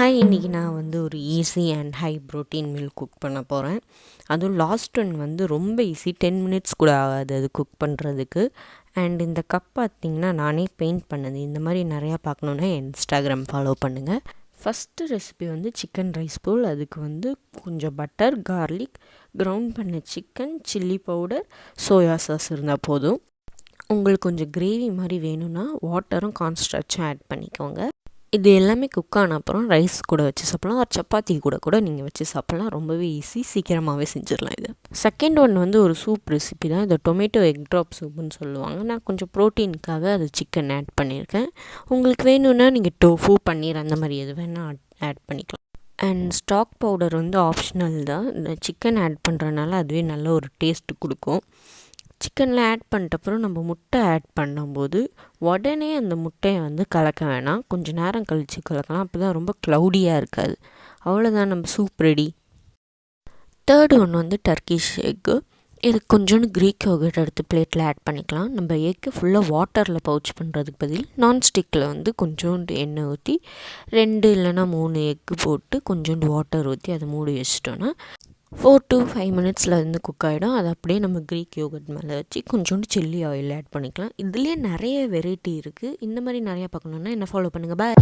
Hi, இன்றைக்கி நான் வந்து ஒரு easy and high protein meal cook பண்ண போகிறேன். அதுவும் லாஸ்ட் ஒன் வந்து ரொம்ப ஈஸி, 10 மினிட்ஸ் கூட ஆகாது அது குக் பண்ணுறதுக்கு. அண்ட் இந்த கப் பார்த்திங்கன்னா நானே பெயிண்ட் பண்ணது. இந்த மாதிரி நிறையா பார்க்கணுன்னா இன்ஸ்டாகிராம் ஃபாலோ பண்ணுங்கள். ஃபஸ்ட்டு ரெசிபி வந்து சிக்கன் ரைஸ் போல். அதுக்கு வந்து கொஞ்சம் பட்டர், கார்லிக், க்ரௌண்ட் பண்ண chicken, chilli powder, soya sauce இருந்தால் போதும். உங்களுக்கு கொஞ்சம் கிரேவி மாதிரி வேணும்னா வாட்டரும் கார்ன்ஸ்டார்ச்சும் ஆட் பண்ணிக்கோங்க. இது எல்லாமே குக் ஆன அப்புறம் ரைஸ் கூட வச்சு சாப்பிட்லாம், ஒரு சப்பாத்தி கூட நீங்கள் வச்சு சாப்பிட்லாம். ரொம்பவே ஈஸி, சீக்கிரமாகவே செஞ்சிடலாம் இது. செகண்ட் ஒன் வந்து ஒரு சூப் ரெசிபி தான். இதை டொமேட்டோ எக் ட்ராப் சூப்புன்னு சொல்லுவாங்க. நான் கொஞ்சம் ப்ரோட்டீனுக்காக அது சிக்கன் ஆட் பண்ணியிருக்கேன். உங்களுக்கு வேணும்னா நீங்கள் டோஃபு, பன்னீர் அந்த மாதிரி எது வேணால் ஆட் பண்ணிக்கலாம். அண்ட் ஸ்டாக் பவுடர் வந்து ஆப்ஷனல் தான். இந்த சிக்கன் ஆட் பண்ணுறதுனால அதுவே நல்ல ஒரு டேஸ்ட்டு கொடுக்கும். சிக்கனில் ஆட் பண்ணிட்டப்புறம் நம்ம முட்டை ஆட் பண்ணும்போது உடனே அந்த முட்டையை வந்து கலக்க வேணாம், கொஞ்சம் நேரம் கழித்து கலக்கலாம். அப்போ தான் ரொம்ப க்ளவுடியாக இருக்காது. அவ்வளோதான், நம்ம சூப் ரெடி. தேர்டு ஒன்று வந்து டர்க்கிஷ் எக்கு. இதுக்கு கொஞ்சோண்டு க்ரீக் யோகர்ட் எடுத்து பிளேட்டில் ஆட் பண்ணிக்கலாம். நம்ம எக்கு ஃபுல்லாக வாட்டரில் பவுச் பண்ணுறதுக்கு பதில் நான்ஸ்டிக்கில் வந்து கொஞ்சோண்டு எண்ணெய் ஊற்றி 2 இல்லைனா 3 எக்கு போட்டு கொஞ்சோண்டு வாட்டர் ஊற்றி அதை மூடி வச்சிட்டோன்னா 4 to 5 மினிட்ஸில் வந்து குக் ஆகிடும். அதை அப்படியே நம்ம க்ரீக் யோகர்ட் மேலே வச்சு கொஞ்சோண்டு சில்லி ஆயில் ஆட் பண்ணிக்கலாம். இதுலேயே நிறைய வெரைட்டி இருக்குது. இந்த மாதிரி நிறையா பார்க்கணுன்னா என்ன ஃபாலோ பண்ணுங்கள். பாய்.